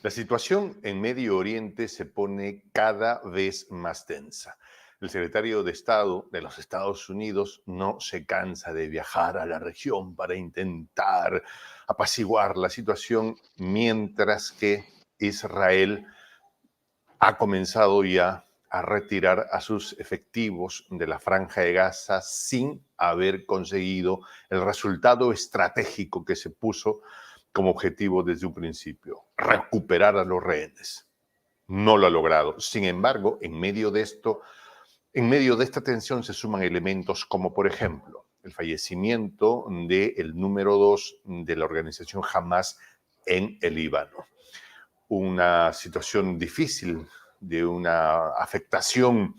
La situación en Medio Oriente se pone cada vez más tensa. El secretario de Estado de los Estados Unidos no se cansa de viajar a la región para intentar apaciguar la situación, mientras que Israel ha comenzado ya a retirar a sus efectivos de la Franja de Gaza sin haber conseguido el resultado estratégico que se puso como objetivo desde un principio: recuperar a los rehenes. No lo ha logrado. Sin embargo, en medio de esta tensión se suman elementos como, por ejemplo, el fallecimiento del número 2 de la organización Hamas en el Líbano. Una situación difícil de una afectación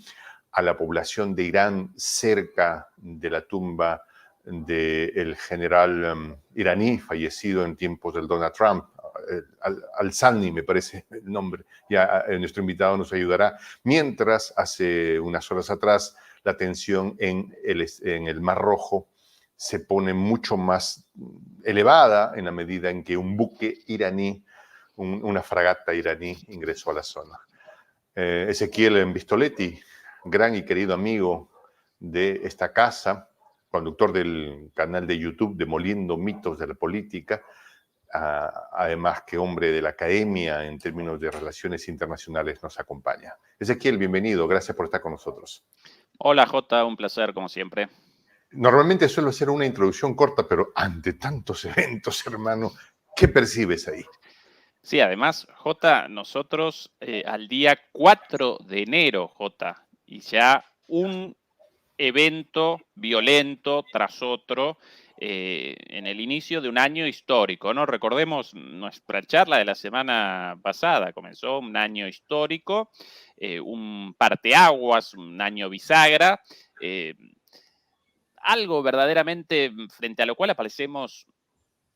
a la población de Irán cerca de la tumba del general iraní fallecido en tiempos del Donald Trump, Al-Sani me parece el nombre, ya nuestro invitado nos ayudará, mientras hace unas horas atrás la tensión en el Mar Rojo se pone mucho más elevada en la medida en que un buque iraní, una fragata iraní ingresó a la zona. Ezequiel Vistoletti, gran y querido amigo de esta casa, conductor del canal de YouTube Demoliendo Mitos de la Política, además que hombre de la academia en términos de relaciones internacionales, nos acompaña. Ezequiel, bienvenido, gracias por estar con nosotros. Hola Jota, un placer como siempre. Normalmente suelo hacer una introducción corta, pero ante tantos eventos, hermano, ¿qué percibes ahí? Sí, además, Jota, nosotros al día 4 de enero, Jota, y ya un evento violento tras otro en el inicio de un año histórico, ¿no? Recordemos nuestra charla de la semana pasada, comenzó un año histórico, un parteaguas, un año bisagra, algo verdaderamente frente a lo cual aparecemos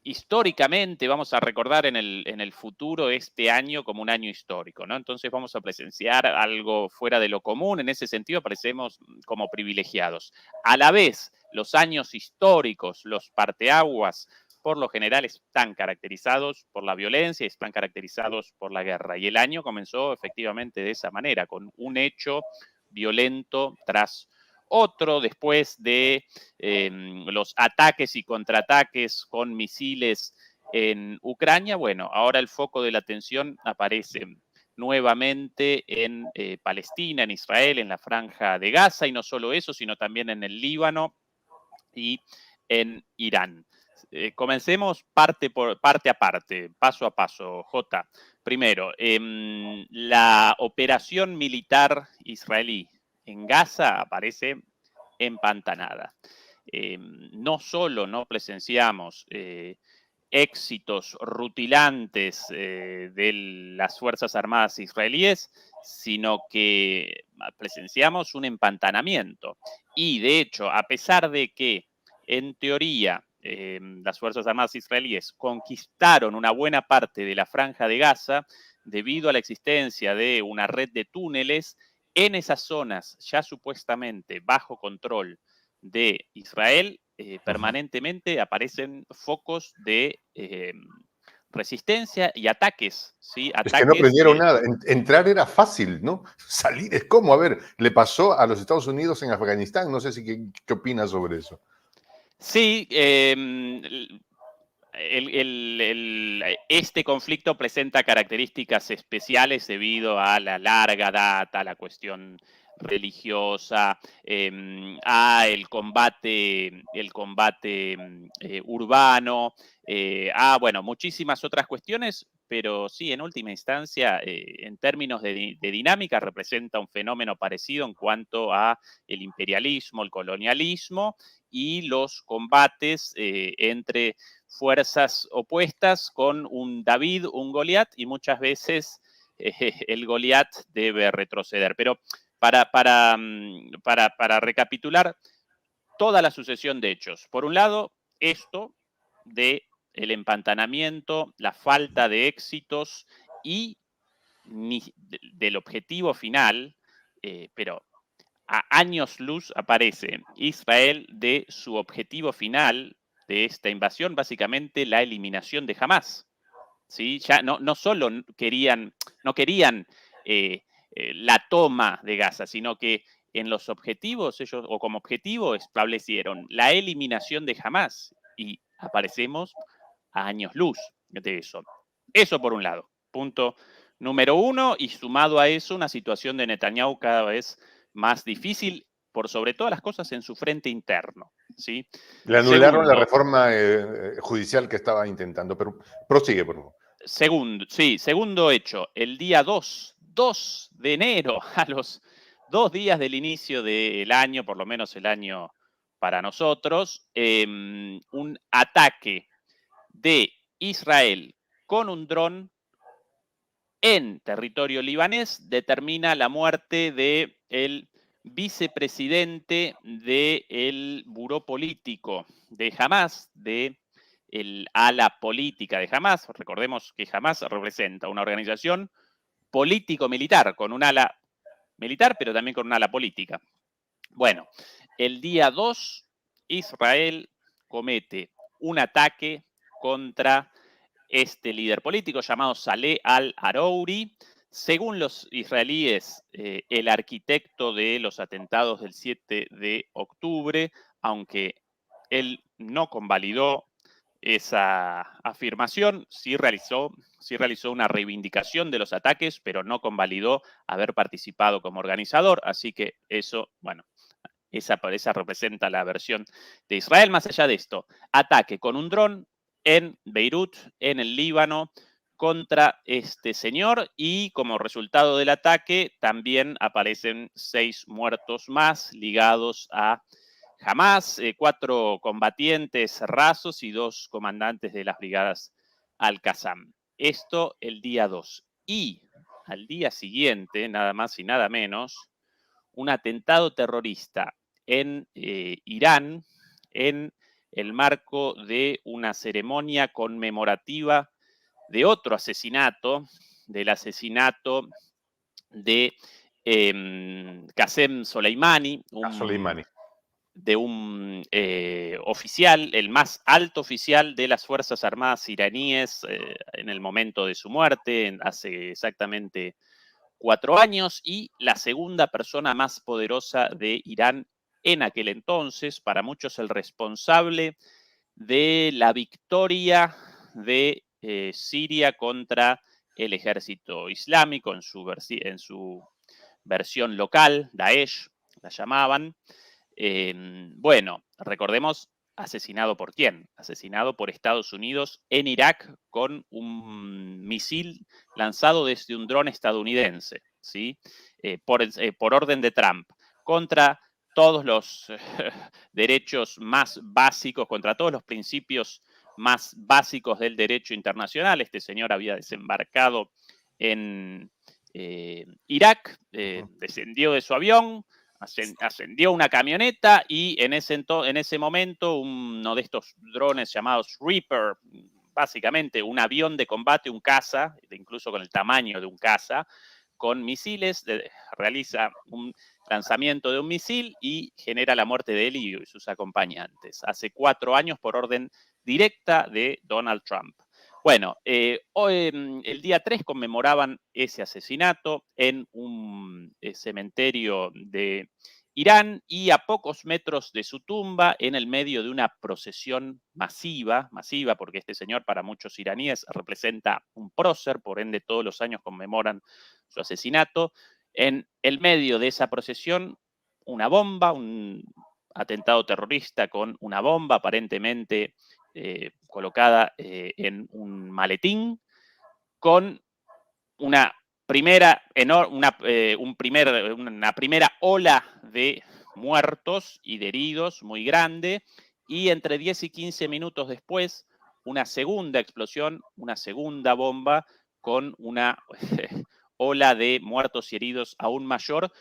históricamente. Vamos a recordar en el futuro este año como un año histórico, ¿no? Entonces vamos a presenciar algo fuera de lo común. En ese sentido aparecemos como privilegiados. A la vez, los años históricos, los parteaguas, por lo general están caracterizados por la violencia, están caracterizados por la guerra. Y el año comenzó efectivamente de esa manera, con un hecho violento tras otro, después de los ataques y contraataques con misiles en Ucrania. Bueno, ahora el foco de la atención aparece nuevamente en Palestina, en Israel, en la Franja de Gaza, y no solo eso, sino también en el Líbano y en Irán. Comencemos parte a parte, paso a paso, Jota. Primero, la operación militar israelí en Gaza aparece empantanada. No solo no presenciamos éxitos rutilantes de las Fuerzas Armadas israelíes, sino que presenciamos un empantanamiento. Y de hecho, a pesar de que en teoría las Fuerzas Armadas israelíes conquistaron una buena parte de la Franja de Gaza, debido a la existencia de una red de túneles, en esas zonas ya supuestamente bajo control de Israel, permanentemente aparecen focos de resistencia y ataques, ¿sí? Es que no Ataques aprendieron nada. Entrar era fácil, ¿no? Salir es como, a ver, le pasó a los Estados Unidos en Afganistán. No sé si qué opinas sobre eso. Sí, este conflicto presenta características especiales debido a la larga data, a la cuestión religiosa, a el combate urbano, a, bueno, muchísimas otras cuestiones, pero sí, en última instancia, en términos de dinámica, representa un fenómeno parecido en cuanto a el imperialismo, el colonialismo y los combates entre fuerzas opuestas con un David, un Goliat, y muchas veces el Goliat debe retroceder. Pero para recapitular toda la sucesión de hechos. Por un lado, esto de el empantanamiento, la falta de éxitos y del objetivo final, pero a años luz aparece Israel de su objetivo final de esta invasión, básicamente la eliminación de Hamas. ¿sí? Ya no solo no querían la toma de Gaza, sino que en los objetivos, ellos, o como objetivo, establecieron la eliminación de Hamás y aparecemos a años luz de eso. Eso por un lado, punto número uno, y sumado a eso, una situación de Netanyahu cada vez más difícil, por sobre todas las cosas en su frente interno, ¿sí? Le anularon la Segundo, reforma judicial que estaba intentando, pero prosigue, por favor. segundo hecho, el día 2 de enero, a los 2 días del inicio del año, por lo menos el año para nosotros, un ataque de Israel con un dron en territorio libanés determina la muerte del vicepresidente del buró político de Hamas, de el ala política de Hamas. Recordemos que Hamas representa una organización político-militar, con un ala militar, pero también con un ala política. Bueno, el día 2, Israel comete un ataque contra este líder político llamado Saleh al-Arouri. Según los israelíes, el arquitecto de los atentados del 7 de octubre, aunque él no convalidó esa afirmación, sí realizó una reivindicación de los ataques, pero no convalidó haber participado como organizador, así que eso, bueno, esa representa la versión de Israel. Más allá de esto, ataque con un dron en Beirut, en el Líbano, contra este señor, y como resultado del ataque también aparecen 6 muertos más ligados a Hamas, 4 combatientes rasos y 2 comandantes de las brigadas Al-Qassam. Esto el día 2. Y al día siguiente, nada más y nada menos, un atentado terrorista en Irán, en el marco de una ceremonia conmemorativa de otro asesinato, del asesinato de Qasem Soleimani, A Soleimani. de un oficial, el más alto oficial de las Fuerzas Armadas iraníes en el momento de su muerte, hace exactamente 4 años, y la segunda persona más poderosa de Irán en aquel entonces, para muchos el responsable de la victoria de Siria contra el ejército islámico en su versión local, Daesh, la llamaban. Bueno, recordemos, ¿asesinado por quién? Asesinado por Estados Unidos en Irak con un misil lanzado desde un dron estadounidense, ¿sí? Por orden de Trump, contra todos los derechos más básicos, contra todos los principios más básicos del derecho internacional. Este señor había desembarcado en Irak, descendió de su avión, ascendió una camioneta, y en ese momento uno de estos drones llamados Reaper, básicamente un avión de combate, un caza, incluso con el tamaño de un caza, con misiles, realiza un lanzamiento de un misil y genera la muerte de él y sus acompañantes. Hace 4 años por orden directa de Donald Trump. Bueno, el día 3 conmemoraban ese asesinato en un cementerio de Irán, y a pocos metros de su tumba, en el medio de una procesión masiva, porque este señor para muchos iraníes representa un prócer, por ende todos los años conmemoran su asesinato. En el medio de esa procesión, una bomba, un atentado terrorista con una bomba aparentemente colocada en un maletín, con una primera ola de muertos y de heridos muy grande, y entre 10 y 15 minutos después, una segunda explosión, una segunda bomba con una ola de muertos y heridos aún mayor.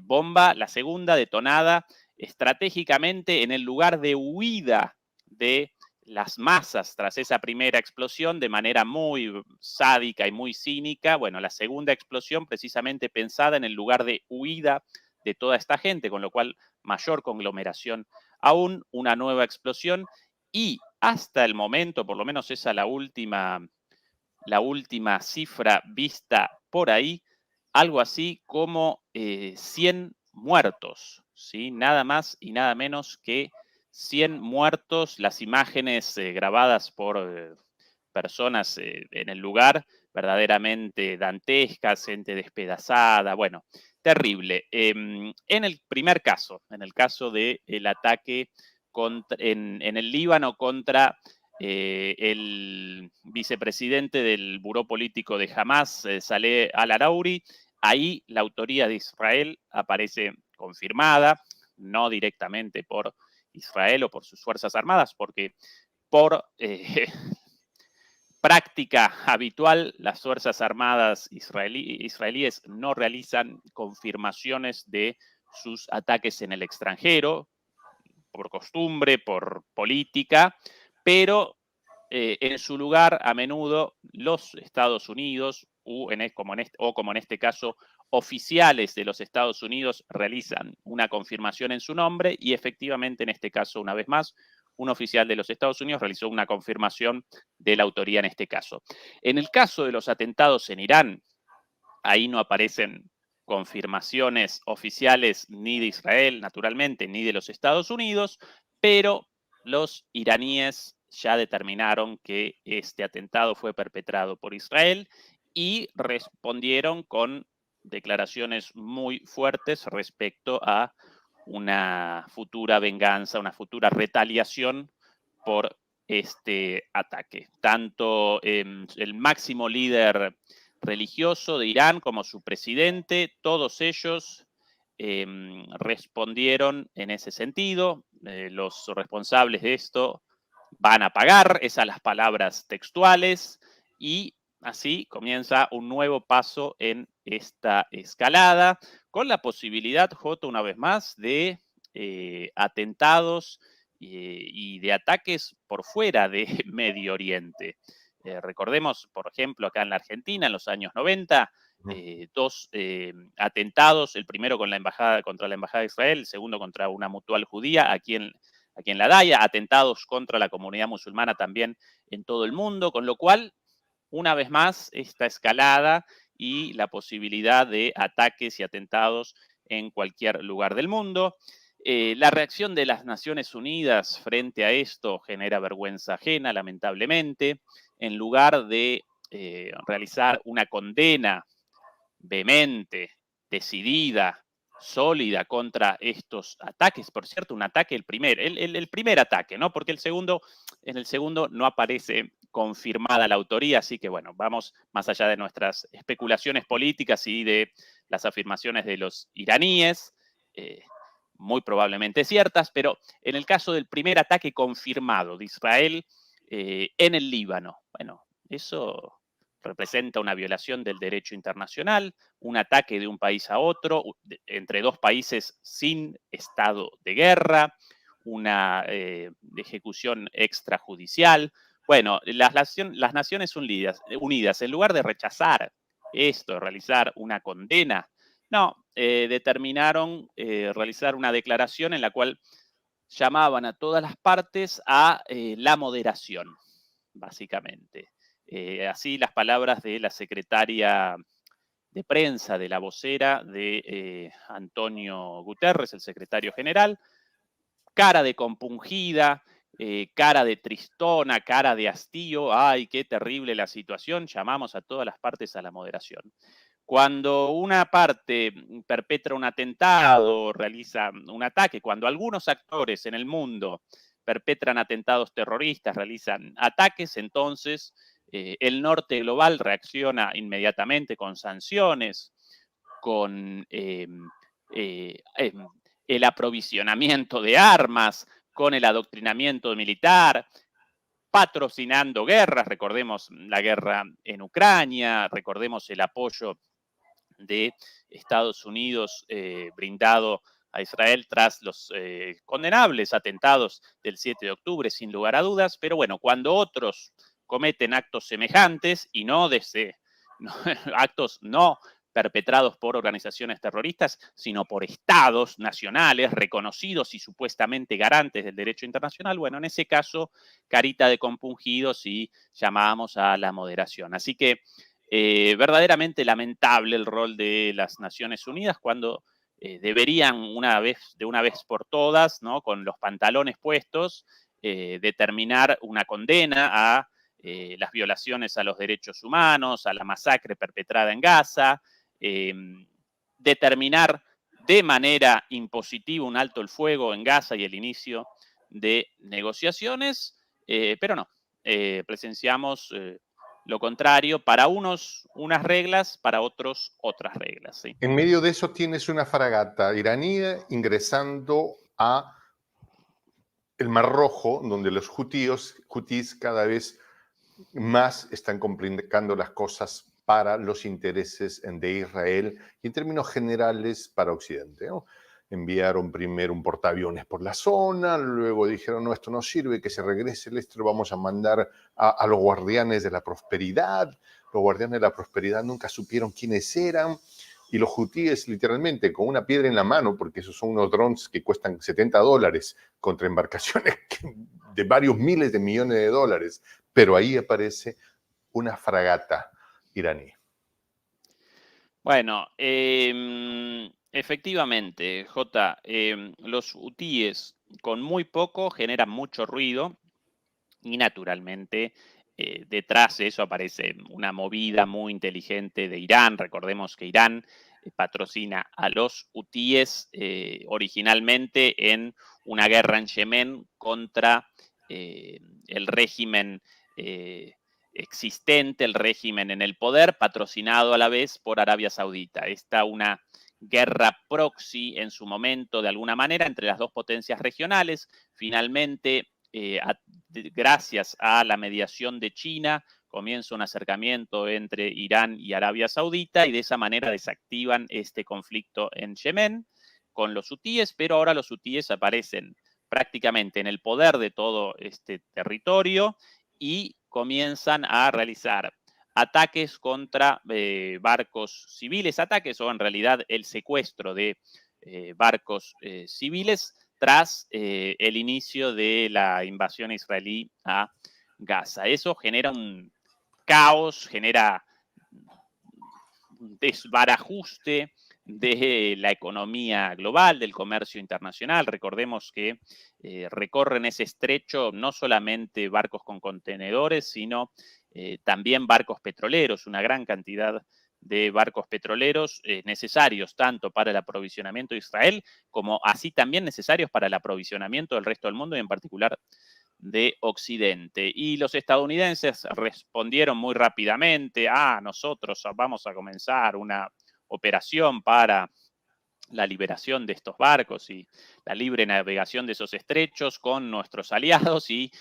Bomba, la segunda, detonada estratégicamente en el lugar de huida de las masas tras esa primera explosión, de manera muy sádica y muy cínica. Bueno, la segunda explosión precisamente pensada en el lugar de huida de toda esta gente, con lo cual mayor conglomeración aún, una nueva explosión, y hasta el momento, por lo menos esa la última la última cifra vista por ahí, algo así como 100 muertos, ¿sí? Nada más y nada menos que 100 muertos. Las imágenes grabadas por personas en el lugar, verdaderamente dantescas, gente despedazada, bueno, terrible. En el primer caso, en el caso del ataque en el Líbano contra el vicepresidente del buró político de Hamas, Saleh al-Arauri, ahí la autoría de Israel aparece confirmada, no directamente por Israel o por sus Fuerzas Armadas, porque por práctica habitual, las Fuerzas Armadas israelíes no realizan confirmaciones de sus ataques en el extranjero, por costumbre, por política, pero en su lugar, a menudo, los Estados Unidos, como en este caso, oficiales de los Estados Unidos realizan una confirmación en su nombre y efectivamente, en este caso, una vez más, un oficial de los Estados Unidos realizó una confirmación de la autoría en este caso. En el caso de los atentados en Irán, ahí no aparecen confirmaciones oficiales ni de Israel, naturalmente, ni de los Estados Unidos, pero los iraníes ya determinaron que este atentado fue perpetrado por Israel y respondieron con declaraciones muy fuertes respecto a una futura venganza, una futura retaliación por este ataque. Tanto el máximo líder religioso de Irán como su presidente, todos ellos respondieron en ese sentido. Los responsables de esto van a pagar, esas las palabras textuales, y así comienza un nuevo paso en esta escalada, con la posibilidad, Jota, una vez más, de atentados y de ataques por fuera de Medio Oriente. Recordemos, por ejemplo, acá en la Argentina, en los años 90, dos atentados, el primero contra la Embajada de Israel, el segundo contra una mutual judía aquí en La Daya, atentados contra la comunidad musulmana también en todo el mundo, con lo cual, una vez más, esta escalada y la posibilidad de ataques y atentados en cualquier lugar del mundo. La reacción de las Naciones Unidas frente a esto genera vergüenza ajena, lamentablemente. En lugar de realizar una condena vehemente, decidida, sólida contra estos ataques. Por cierto, un ataque, el primer ataque, ¿no? Porque en el segundo no aparece confirmada la autoría, así que bueno, vamos más allá de nuestras especulaciones políticas y de las afirmaciones de los iraníes, muy probablemente ciertas, pero en el caso del primer ataque confirmado de Israel en el Líbano, bueno, eso representa una violación del derecho internacional, un ataque de un país a otro, entre dos países sin estado de guerra, una ejecución extrajudicial. Bueno, las Naciones Unidas, en lugar de rechazar esto, realizar una condena, no, determinaron realizar una declaración en la cual llamaban a todas las partes a la moderación, básicamente. Así las palabras de la secretaria de prensa, de la vocera de Antonio Guterres, el secretario general, cara de compungida, cara de tristona, cara de hastío, ay, qué terrible la situación, llamamos a todas las partes a la moderación. Cuando una parte perpetra un atentado, realiza un ataque, cuando algunos actores en el mundo perpetran atentados terroristas, realizan ataques, entonces el norte global reacciona inmediatamente con sanciones, con el aprovisionamiento de armas, con el adoctrinamiento militar, patrocinando guerras, recordemos la guerra en Ucrania, recordemos el apoyo de Estados Unidos brindado a Israel tras los condenables atentados del 7 de octubre, sin lugar a dudas, pero bueno, cuando otros cometen actos semejantes y no actos no perpetrados por organizaciones terroristas, sino por estados nacionales reconocidos y supuestamente garantes del derecho internacional, bueno, en ese caso, carita de compungidos y llamábamos a la moderación. Así que verdaderamente lamentable el rol de las Naciones Unidas cuando deberían de una vez por todas, ¿no?, con los pantalones puestos, determinar una condena a las violaciones a los derechos humanos, a la masacre perpetrada en Gaza, determinar de manera impositiva un alto el fuego en Gaza y el inicio de negociaciones, pero no, presenciamos lo contrario, para unos unas reglas, para otros otras reglas. ¿Sí? En medio de eso tienes una fragata iraní ingresando a el Mar Rojo, donde los hutíes cada vez más están complicando las cosas para los intereses de Israel y en términos generales para Occidente, ¿no? Enviaron primero un portaaviones por la zona, luego dijeron, no, esto no sirve, que se regrese esto lo vamos a mandar a los guardianes de la prosperidad. Los guardianes de la prosperidad nunca supieron quiénes eran y los hutíes literalmente con una piedra en la mano, porque esos son unos drones que cuestan $70 contra embarcaciones de varios miles de millones de dólares, pero ahí aparece una fragata iraní. Bueno, efectivamente, Jota, los hutíes con muy poco generan mucho ruido y naturalmente detrás de eso aparece una movida muy inteligente de Irán. Recordemos que Irán patrocina a los hutíes originalmente en una guerra en Yemen contra el régimen existente, el régimen en el poder, patrocinado a la vez por Arabia Saudita. Está una guerra proxy en su momento, de alguna manera, entre las dos potencias regionales. Finalmente, gracias a la mediación de China, comienza un acercamiento entre Irán y Arabia Saudita y de esa manera desactivan este conflicto en Yemen con los hutíes, pero ahora los hutíes aparecen prácticamente en el poder de todo este territorio y comienzan a realizar ataques contra barcos civiles, ataques o en realidad el secuestro de barcos civiles tras el inicio de la invasión israelí a Gaza. Eso genera un caos, genera un desbarajuste de la economía global, del comercio internacional. Recordemos que recorren ese estrecho no solamente barcos con contenedores, sino también barcos petroleros, una gran cantidad de barcos petroleros necesarios tanto para el aprovisionamiento de Israel como así también necesarios para el aprovisionamiento del resto del mundo y en particular de Occidente. Y los estadounidenses respondieron muy rápidamente, nosotros vamos a comenzar una operación para la liberación de estos barcos y la libre navegación de esos estrechos con nuestros aliados y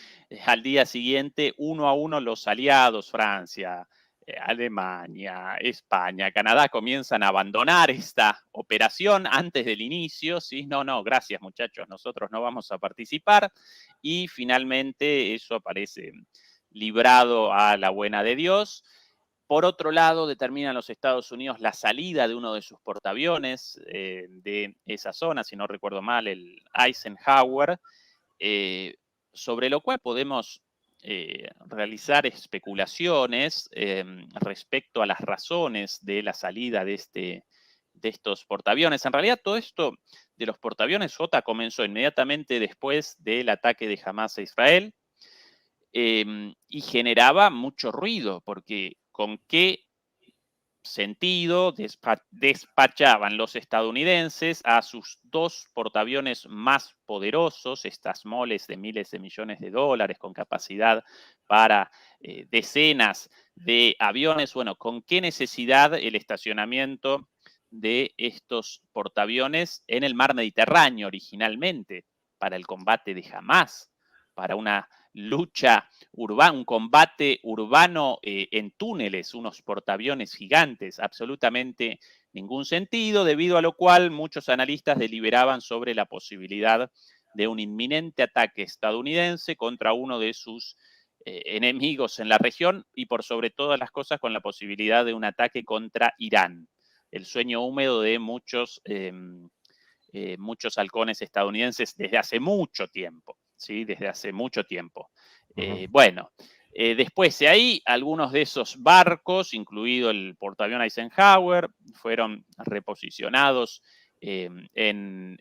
al día siguiente, uno a uno, los aliados, Francia, Alemania, España, Canadá, comienzan a abandonar esta operación antes del inicio, ¿sí? No, gracias muchachos, nosotros no vamos a participar y finalmente eso aparece librado a la buena de Dios. Por otro lado, determinan los Estados Unidos la salida de uno de sus portaaviones de esa zona, si no recuerdo mal, el Eisenhower, sobre lo cual podemos realizar especulaciones respecto a las razones de la salida de estos portaaviones. En realidad, todo esto de los portaaviones J comenzó inmediatamente después del ataque de Hamas a Israel y generaba mucho ruido, porque ¿con qué sentido despachaban los estadounidenses a sus dos portaaviones más poderosos, estas moles de miles de millones de dólares con capacidad para decenas de aviones? Bueno, ¿con qué necesidad el estacionamiento de estos portaaviones en el mar Mediterráneo originalmente? Para el combate de Hamás, para una lucha urbana, un combate urbano en túneles, unos portaaviones gigantes, absolutamente ningún sentido, debido a lo cual muchos analistas deliberaban sobre la posibilidad de un inminente ataque estadounidense contra uno de sus enemigos en la región y por sobre todas las cosas con la posibilidad de un ataque contra Irán. el sueño húmedo de muchos halcones estadounidenses desde hace mucho tiempo, ¿sí? Desde hace mucho tiempo. Bueno, después de ahí, algunos de esos barcos, incluido el portaaviones Eisenhower, fueron reposicionados en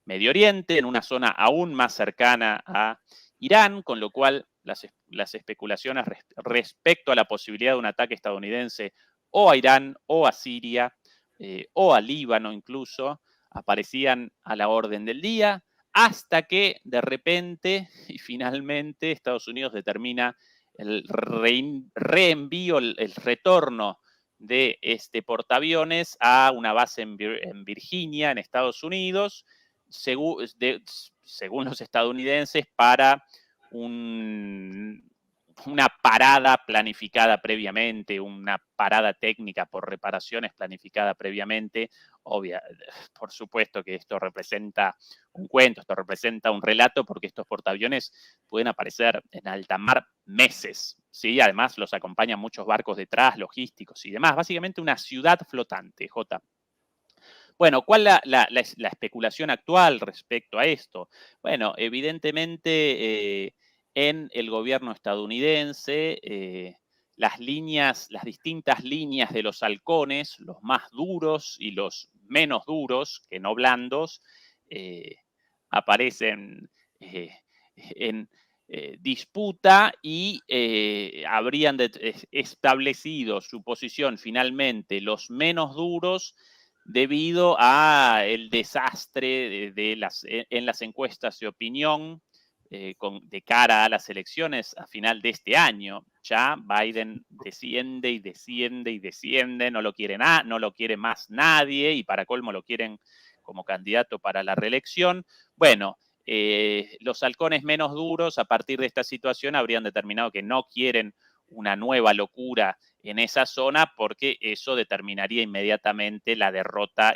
Medio Oriente, en una zona aún más cercana a Irán, con lo cual las especulaciones respecto a la posibilidad de un ataque estadounidense o a Irán o a Siria o a Líbano incluso, aparecían a la orden del día, hasta que de repente y finalmente Estados Unidos determina el reenvío, el retorno de este portaaviones a una base en Virginia, en Estados Unidos, según los estadounidenses, para una parada planificada previamente, una parada técnica por reparaciones planificada previamente. Por supuesto que esto representa un cuento, esto representa un relato, porque estos portaaviones pueden aparecer en alta mar meses, ¿sí? Además los acompañan muchos barcos detrás, logísticos y demás. Básicamente una ciudad flotante, J. Bueno, ¿cuál es la especulación actual respecto a esto? Bueno, evidentemente en el gobierno estadounidense las distintas líneas de los halcones, los más duros y los menos duros, que no blandos, aparecen en disputa y habrían establecido su posición finalmente los menos duros debido a el desastre en las encuestas de opinión de cara a las elecciones a final de este año. Ya Biden desciende y desciende y desciende, no lo quiere más nadie, y para colmo lo quieren como candidato para la reelección. Bueno, los halcones menos duros a partir de esta situación habrían determinado que no quieren una nueva locura en esa zona, porque eso determinaría inmediatamente la derrota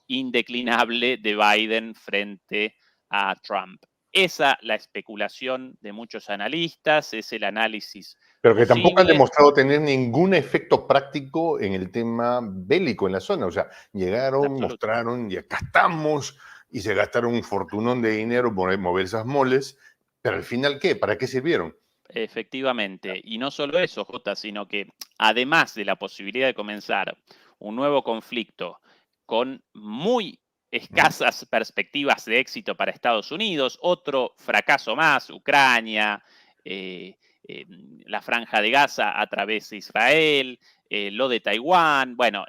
indeclinable de Biden frente a Trump. Esa la especulación de muchos analistas, es el análisis Pero que tampoco han posible. demostrado tener ningún efecto práctico en el tema bélico en la zona. O sea, llegaron, mostraron, y acá estamos, y se gastaron un fortunón de dinero por mover esas moles, pero al final, ¿qué? ¿Para qué sirvieron? Efectivamente, y no solo eso, Jota, sino que además de la posibilidad de comenzar un nuevo conflicto con muy escasas perspectivas de éxito para Estados Unidos, otro fracaso más, Ucrania, la Franja de Gaza a través de Israel, lo de Taiwán, bueno,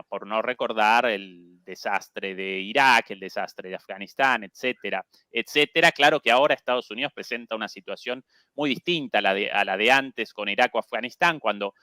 por no recordar el desastre de Irak, el desastre de Afganistán, etcétera, etcétera. Claro que ahora Estados Unidos presenta una situación muy distinta a la de antes con Irak o Afganistán, cuando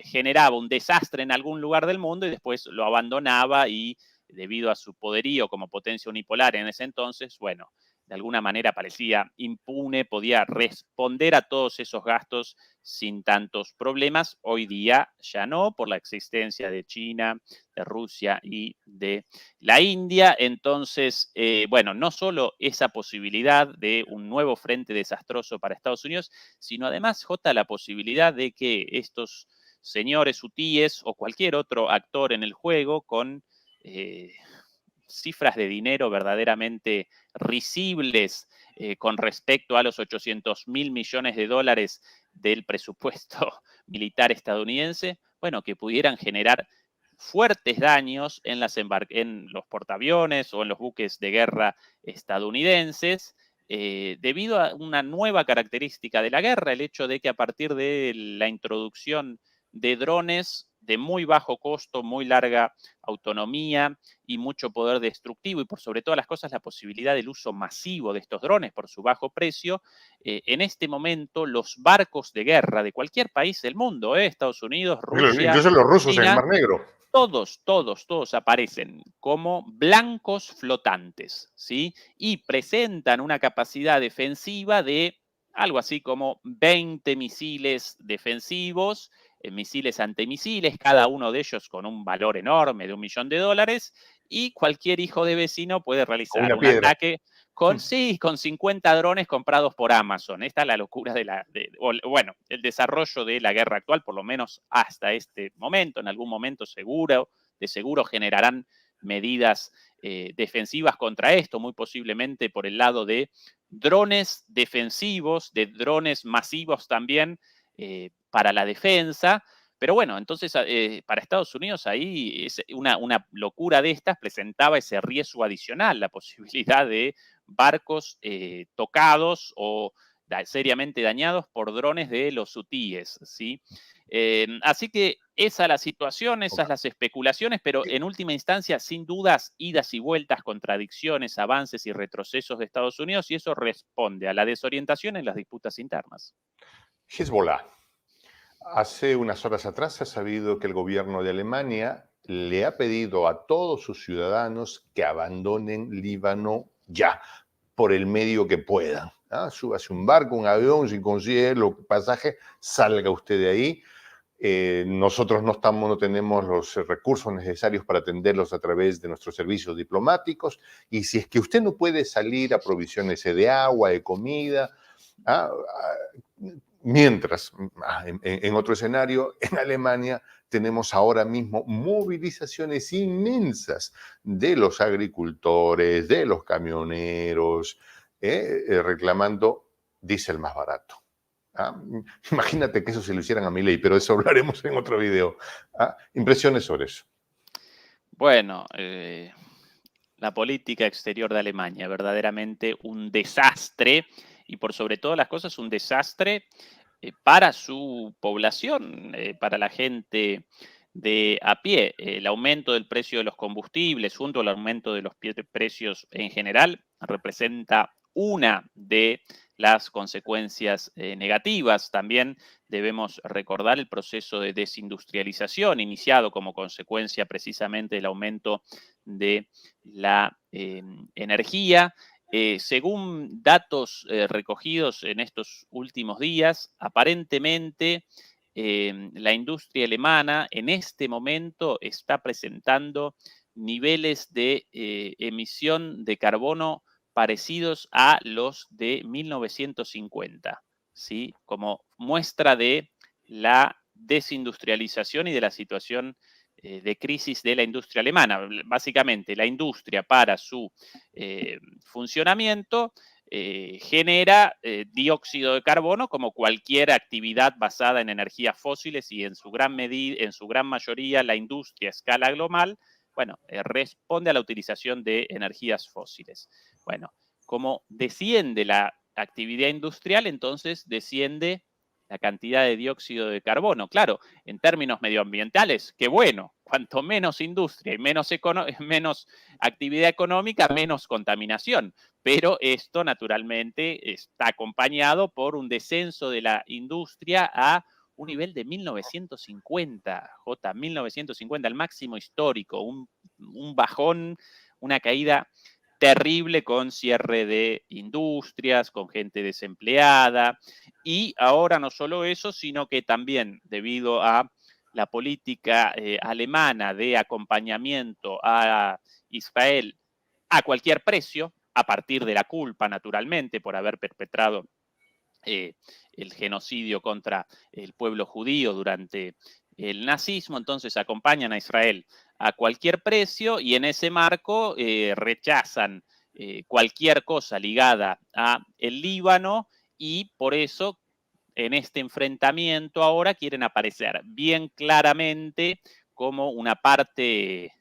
generaba un desastre en algún lugar del mundo y después lo abandonaba, y debido a su poderío como potencia unipolar en ese entonces, bueno, de alguna manera parecía impune, podía responder a todos esos gastos sin tantos problemas. Hoy día ya no, por la existencia de China, de Rusia y de la India. Entonces, bueno, no solo esa posibilidad de un nuevo frente desastroso para Estados Unidos, sino además, J, la posibilidad de que estos señores hutíes o cualquier otro actor en el juego con cifras de dinero verdaderamente risibles con respecto a los 800.000 millones de dólares del presupuesto militar estadounidense, bueno, que pudieran generar fuertes daños en los portaaviones o en los buques de guerra estadounidenses, debido a una nueva característica de la guerra, el hecho de que a partir de la introducción de drones de muy bajo costo, muy larga autonomía y mucho poder destructivo, y por sobre todas las cosas la posibilidad del uso masivo de estos drones por su bajo precio, en este momento los barcos de guerra de cualquier país del mundo, Estados Unidos, Rusia, Incluso los rusos en el China, Mar Negro. todos aparecen como blancos flotantes, ¿sí? Y presentan una capacidad defensiva de algo así como 20 misiles defensivos, misiles antimisiles, cada uno de ellos con un valor enorme de $1 millón, y cualquier hijo de vecino puede Con realizar una un piedra. ataque Sí, con 50 drones comprados por Amazon. Esta es la locura bueno, el desarrollo de la guerra actual, por lo menos hasta este momento. En algún momento de seguro generarán medidas defensivas contra esto, muy posiblemente por el lado de drones defensivos, de drones masivos también para la defensa. Pero bueno, entonces para Estados Unidos ahí es una locura de estas presentaba ese riesgo adicional, la posibilidad de barcos tocados o seriamente dañados por drones de los hutíes, ¿sí? Así que esa es la situación, esas las especulaciones, pero en última instancia, sin dudas, idas y vueltas, contradicciones, avances y retrocesos de Estados Unidos, y eso responde a la desorientación en las disputas internas. Hezbollah. Hace unas horas atrás se ha sabido que el gobierno de Alemania le ha pedido a todos sus ciudadanos que abandonen Líbano ya, por el medio que puedan. Súbase un barco, un avión, si consigue los pasajes, salga usted de ahí. Nosotros no tenemos los recursos necesarios para atenderlos a través de nuestros servicios diplomáticos. Y si es que usted no puede salir, aprovisionese de agua, de comida. Mientras, en otro escenario, en Alemania tenemos ahora mismo movilizaciones inmensas de los agricultores, de los camioneros, reclamando diésel más barato. Imagínate que eso se lo hicieran a Milei, pero de eso hablaremos en otro video. Impresiones sobre eso. Bueno, la política exterior de Alemania, verdaderamente un desastre y por sobre todas las cosas un desastre para su población, para la gente de a pie. El aumento del precio de los combustibles junto al aumento de los precios en general representa una de las consecuencias negativas. También debemos recordar el proceso de desindustrialización iniciado como consecuencia precisamente del aumento de la energía. Según datos recogidos en estos últimos días, aparentemente la industria alemana en este momento está presentando niveles de emisión de carbono parecidos a los de 1950, ¿sí? Como muestra de la desindustrialización y de la situación de crisis de la industria alemana. Básicamente, la industria para su funcionamiento genera dióxido de carbono como cualquier actividad basada en energías fósiles y en su gran mayoría la industria a escala global, bueno, responde a la utilización de energías fósiles. Bueno, como desciende la actividad industrial, entonces desciende la cantidad de dióxido de carbono. Claro, en términos medioambientales, qué bueno, cuanto menos industria y menos actividad económica, menos contaminación. Pero esto naturalmente está acompañado por un descenso de la industria a un nivel de 1950, 1950, el máximo histórico, un bajón, una caída terrible con cierre de industrias, con gente desempleada. Y ahora no solo eso, sino que también debido a la política alemana de acompañamiento a Israel a cualquier precio, a partir de la culpa, naturalmente, por haber perpetrado el genocidio contra el pueblo judío durante el nazismo, entonces acompañan a Israel a cualquier precio y en ese marco rechazan cualquier cosa ligada a el Líbano y por eso en este enfrentamiento ahora quieren aparecer bien claramente como una parte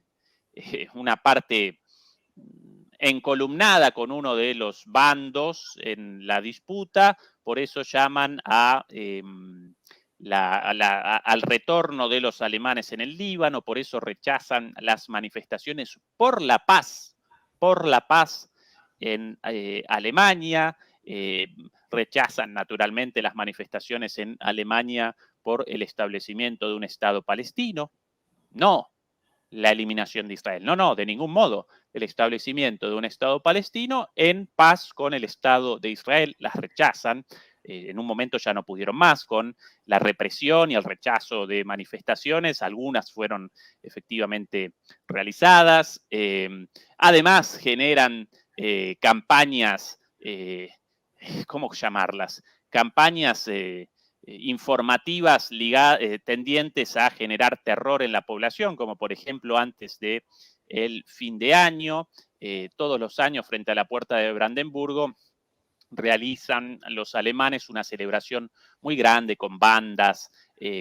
encolumnada con uno de los bandos en la disputa, por eso llaman al retorno de los alemanes en el Líbano, por eso rechazan las manifestaciones por la paz en Alemania, rechazan naturalmente las manifestaciones en Alemania por el establecimiento de un Estado palestino. No la eliminación de Israel. No, de ningún modo. El establecimiento de un Estado palestino en paz con el Estado de Israel. Las rechazan. En un momento ya no pudieron más con la represión y el rechazo de manifestaciones. Algunas fueron efectivamente realizadas. Además, generan campañas, ¿cómo llamarlas? Campañas informativas tendientes a generar terror en la población, como por ejemplo antes de el fin de año, todos los años frente a la puerta de Brandenburgo realizan los alemanes una celebración muy grande con bandas,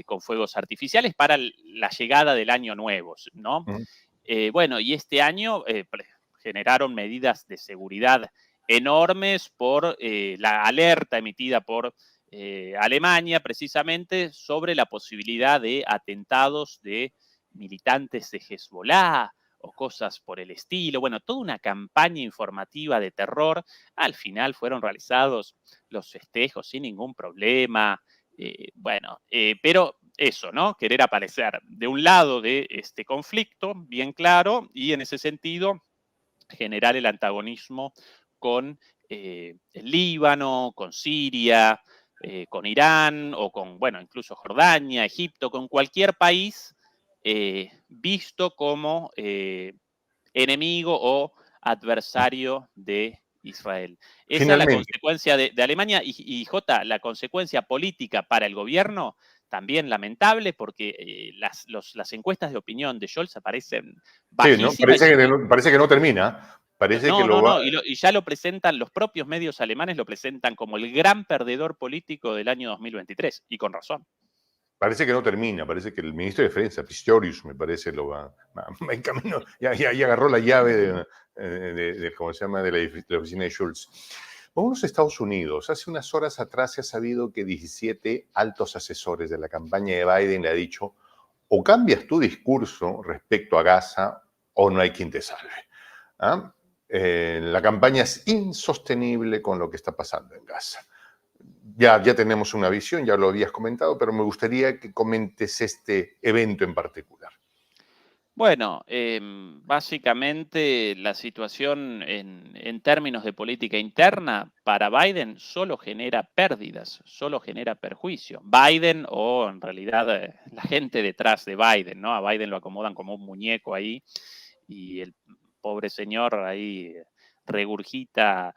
con fuegos artificiales para la llegada del año nuevo, ¿no? Ujú. Bueno, y este año generaron medidas de seguridad enormes por la alerta emitida por Alemania, precisamente sobre la posibilidad de atentados de militantes de Hezbollah o cosas por el estilo. Bueno, toda una campaña informativa de terror. Al final fueron realizados los festejos sin ningún problema. Pero eso, ¿no? Querer aparecer de un lado de este conflicto, bien claro, y en ese sentido generar el antagonismo con el Líbano, con Siria, con Irán o con, bueno, incluso Jordania, Egipto, con cualquier país visto como enemigo o adversario de Israel. Esa es la Finalmente, consecuencia de Alemania y J, la consecuencia política para el gobierno, también lamentable porque las encuestas de opinión de Scholz aparecen sí, ¿no? bajísimas Parece que no termina. Parece que lo va. y ya lo presentan, los propios medios alemanes lo presentan como el gran perdedor político del año 2023 y con razón. Parece que no termina, parece que el ministro de Defensa, Pistorius, me parece, va en camino, ya agarró la llave ¿cómo se llama?, de la oficina de Schultz. Vamos a Estados Unidos. Hace unas horas atrás se ha sabido que 17 altos asesores de la campaña de Biden le ha dicho, o cambias tu discurso respecto a Gaza o no hay quien te salve. ¿Ah? La campaña es insostenible con lo que está pasando en Gaza. Ya tenemos una visión, ya lo habías comentado, pero me gustaría que comentes este evento en particular. Bueno, básicamente la situación en términos de política interna para Biden solo genera pérdidas, solo genera perjuicio. Biden o en realidad la gente detrás de Biden, ¿no? A Biden lo acomodan como un muñeco ahí y el pobre señor ahí regurgita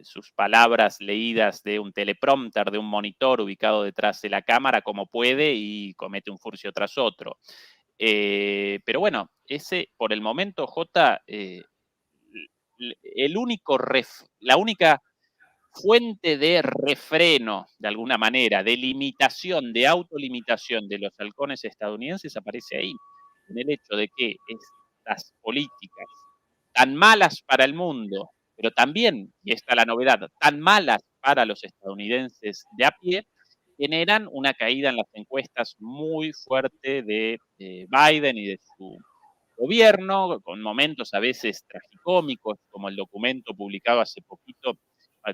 sus palabras leídas de un teleprompter, de un monitor ubicado detrás de la cámara como puede y comete un furcio tras otro. Pero bueno, ese por el momento, J, la única fuente de refreno, de alguna manera, de limitación, de autolimitación de los halcones estadounidenses aparece ahí, en el hecho de que estas políticas tan malas para el mundo, pero también, y esta es la novedad, tan malas para los estadounidenses de a pie, generan una caída en las encuestas muy fuerte de Biden y de su gobierno, con momentos a veces tragicómicos, como el documento publicado hace poquito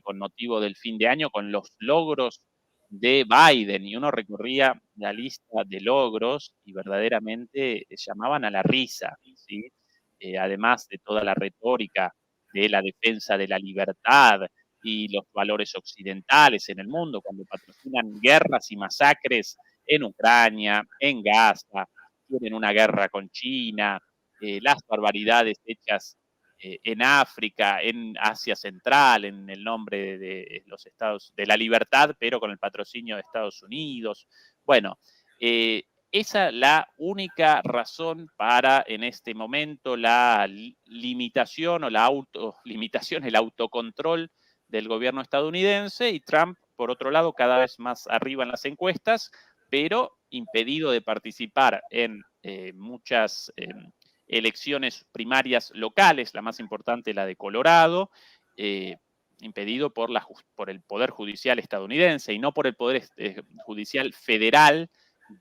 con motivo del fin de año, con los logros de Biden, y uno recorría la lista de logros y verdaderamente llamaban a la risa, ¿sí? Además de toda la retórica de la defensa de la libertad y los valores occidentales en el mundo, cuando patrocinan guerras y masacres en Ucrania, en Gaza, tienen una guerra con China, las barbaridades hechas en África, en Asia Central, en el nombre de los Estados, de la libertad, pero con el patrocinio de Estados Unidos. Bueno, esa es la única razón para, en este momento, la limitación o la autolimitación, el autocontrol del gobierno estadounidense y Trump, por otro lado, cada vez más arriba en las encuestas, pero impedido de participar en muchas elecciones primarias locales, la más importante, la de Colorado, impedido por el Poder Judicial estadounidense y no por el Poder Judicial Federal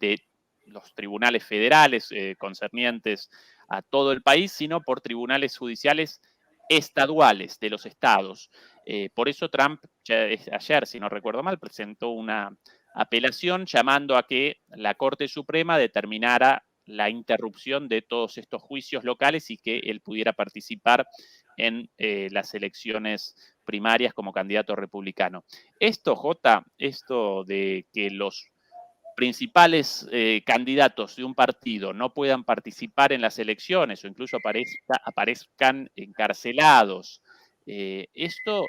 de los tribunales federales concernientes a todo el país, sino por tribunales judiciales estaduales de los estados. Por eso Trump ayer, si no recuerdo mal, presentó una apelación llamando a que la Corte Suprema determinara la interrupción de todos estos juicios locales y que él pudiera participar en las elecciones primarias como candidato republicano. Esto, J, esto de que los principales candidatos de un partido no puedan participar en las elecciones o incluso aparezcan encarcelados Esto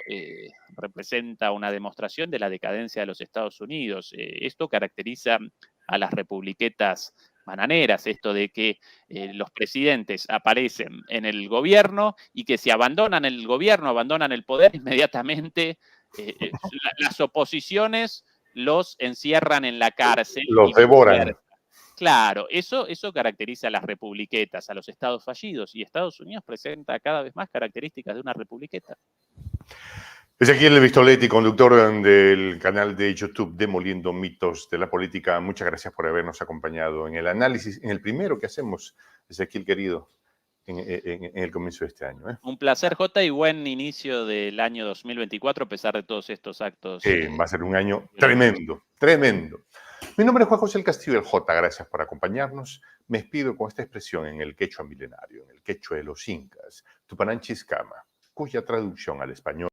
representa una demostración de la decadencia de los Estados Unidos. Esto caracteriza a las republiquetas bananeras, esto de que los presidentes aparecen en el gobierno y que si abandonan el gobierno, abandonan el poder, inmediatamente las oposiciones los encierran en la cárcel Los y devoran. viceversa. Claro, eso caracteriza a las republiquetas, a los estados fallidos, y Estados Unidos presenta cada vez más características de una republiqueta. Ezequiel Vistoletti, conductor del canal de YouTube Demoliendo Mitos de la Política. Muchas gracias por habernos acompañado en el análisis, en el primero que hacemos, Ezequiel querido, en el comienzo de este año. Un placer, Jota, y buen inicio del año 2024, a pesar de todos estos actos. Va a ser un año tremendo, tremendo. Mi nombre es Juan José El Castillo, el J. Gracias por acompañarnos. Me despido con esta expresión en el quechua milenario, en el quechua de los incas, Tupananchis Kama, cuya traducción al español